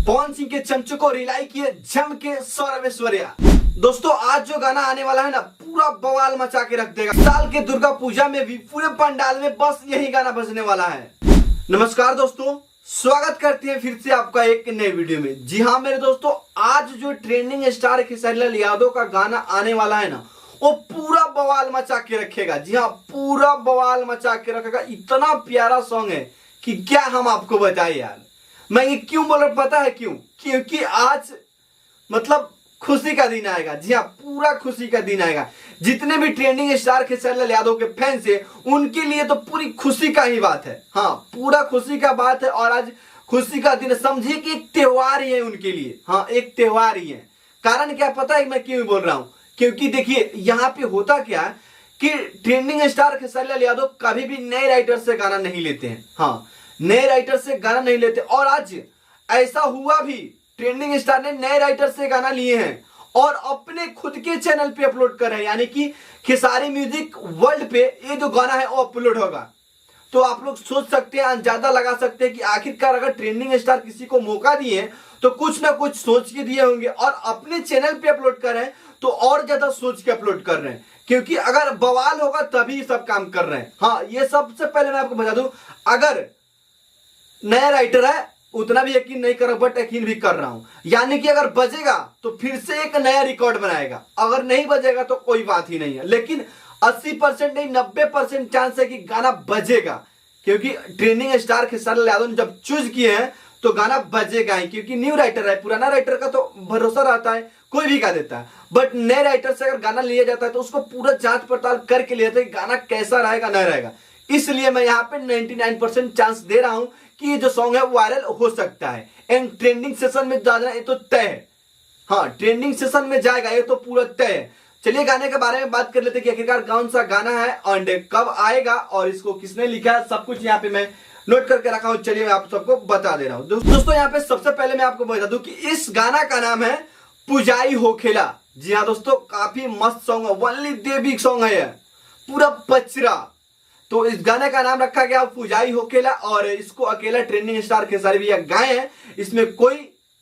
पवन सिंह के चमचों को रिलाई किए जम के सौरभ ऐश्वर्या। दोस्तों आज जो गाना आने वाला है ना, पूरा बवाल मचा के रख देगा। साल के दुर्गा पूजा में भी पूरे पंडाल में बस यही गाना बजने वाला है। नमस्कार दोस्तों, स्वागत करते हैं फिर से आपका एक नए वीडियो में। जी हाँ मेरे दोस्तों, आज जो ट्रेंडिंग स्टार खेसारी लाल यादव का गाना आने वाला है ना, वो पूरा बवाल मचा के रखेगा। जी हाँ, पूरा बवाल मचा के रखेगा। इतना प्यारा सॉन्ग है कि क्या हम आपको बताएं यार। मैं ये क्यों बोल रहा, पता है क्यों? क्योंकि आज मतलब खुशी का दिन आएगा। जी हाँ, पूरा खुशी का दिन आएगा। जितने भी ट्रेंडिंग स्टार खेसारी लाल यादव के फैंस है, उनके लिए तो पूरी खुशी का ही बात है। हाँ, पूरा खुशी का बात है। और आज खुशी का दिन, समझिए कि एक त्योहार ही है उनके लिए। हाँ, एक त्योहार ही है। कारण क्या पता है मैं क्यों बोल रहा हूं? क्योंकि देखिए यहाँ पे होता क्या है कि ट्रेंडिंग स्टार खेसारी लाल यादव कभी भी नए राइटर से गाना नहीं लेते हैं। हाँ, नए राइटर से गाना नहीं लेते। और आज ऐसा हुआ भी, ट्रेंडिंग स्टार ने नए राइटर से गाना लिए हैं और अपने खुद के चैनल पे अपलोड कर रहे हैं। यानी कि खेसारी म्यूजिक वर्ल्ड पे ये जो गाना है वो अपलोड होगा। तो आप लोग सोच सकते हैं, अंदाजा लगा सकते हैं कि आखिरकार अगर ट्रेंडिंग स्टार किसी को मौका दिए तो कुछ ना कुछ सोच के दिए होंगे। और अपने चैनल पे अपलोड कर रहे हैं तो और ज्यादा सोच के अपलोड कर रहे हैं। क्योंकि अगर बवाल होगा तभी सब काम कर रहे हैं। हाँ, ये सबसे पहले मैं आपको बता दूं, अगर नया राइटर है उतना भी यकीन नहीं कर रहा, बट यकीन भी कर रहा हूं। यानी कि अगर बजेगा तो फिर से एक नया रिकॉर्ड बनाएगा, अगर नहीं बजेगा तो कोई बात ही नहीं है। लेकिन 80% नहीं 90% चांस है कि गाना बजेगा। क्योंकि ट्रेंडिंग स्टार खेसारी लाल यादव ने जब चूज किए हैं तो गाना बजेगा ही। क्योंकि न्यू राइटर है, पुराना राइटर का तो भरोसा रहता है, कोई भी गा देता है। बट नए राइटर से अगर गाना लिया जाता है तो उसको पूरा जांच पड़ताल करके लिया जाता है कि गाना कैसा रहेगा नहीं रहेगा। इसलिए मैं यहाँ पे 99% चांस दे रहा हूं कि ये जो सॉन्ग है वायरल हो सकता है एंड ट्रेंडिंग सेशन में जाना ये तो तय है। हाँ, ट्रेंडिंग सेशन में जाएगा ये तो पूरा तय है। चलिए गाने के बारे में बात कर लेते हैं कि आखिरकार कौन सा गाना है और कब आएगा और इसको किसने लिखा है, सब कुछ यहाँ पे मैं नोट करके रखा हूं। चलिए मैं आप सबको बता दे रहा हूं। दोस्तों यहाँ पे सबसे पहले मैं आपको बता दूं कि इस गाना का नाम है पुजाई होखेला। जी हाँ दोस्तों, काफी मस्त सॉन्ग है, वनली देवी सॉन्ग है, पूरा पचरा। तो इस गाने का नाम रखा गया पुजाई होखेला और इसको अकेला ट्रेंडिंग स्टार खेसारी भैया गाए हैं। इसमें कोई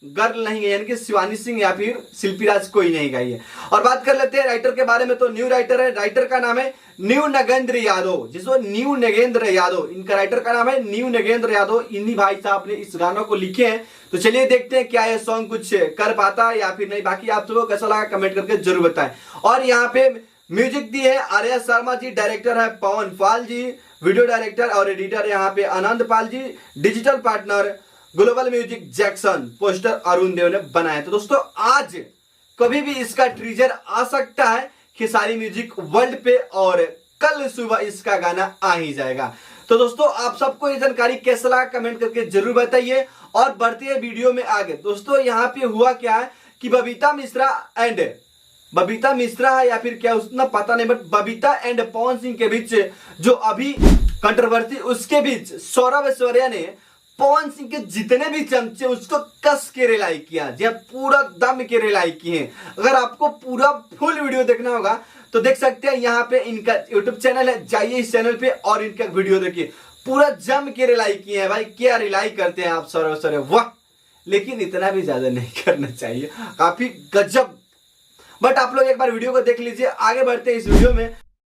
गर्ल नहीं है, यानी कि शिवानी सिंह या फिर शिल्पी राज कोई नहीं गाई है। और बात कर लेते हैं राइटर के बारे में, तो न्यू राइटर है। राइटर का नाम है न्यू नगेंद्र यादव, जिसको न्यू नगेंद्र यादव, इनका राइटर का नाम है न्यू नगेंद्र यादव। इन्हीं भाई साहब ने इस गानों को लिखे हैं। तो चलिए देखते हैं क्या ये सॉन्ग कुछ कर पाता है या फिर नहीं। बाकी आप सबको कैसा लगा कमेंट करके जरूर बताएं। और यहाँ पे म्यूजिक दी है आर्या शर्मा जी, डायरेक्टर है पवन पाल जी, वीडियो डायरेक्टर और एडिटर यहाँ पे Anand Pal ji, digital partner global music Jackson, poster Arun Dev ने बनाया। तो दोस्तों आज कभी भी इसका ट्रीजर आ सकता है खेसारी म्यूजिक वर्ल्ड पे और कल सुबह इसका गाना आ ही जाएगा। तो दोस्तों आप सबको ये जानकारी कैसा लगा कमेंट करके जरूर बताइए। और बढ़ते हैं वीडियो में आगे। दोस्तों यहाँ पे हुआ क्या है कि बबीता मिश्रा है या फिर क्या उतना पता नहीं, बट बबीता एंड पवन सिंह के बीच जो अभी कंट्रोवर्सी, उसके बीच सौरभ ऐश्वर्या ने पवन सिंह के जितने भी चमचे उसको कस के रिलाई किया। जी पूरा दम के रिलाई किए। अगर आपको पूरा फुल वीडियो देखना होगा तो देख सकते हैं, यहाँ पे इनका यूट्यूब चैनल है, जाइए इस चैनल पे और इनका वीडियो देखिए। पूरा जम के रिलाई किए हैं। भाई क्या रिलाई करते हैं आप सौरभ ऐश्वर्या, वाह। लेकिन इतना भी ज्यादा नहीं करना चाहिए, काफी गजब। बट आप लोग एक बार वीडियो को देख लीजिए। आगे बढ़ते हैं इस वीडियो में।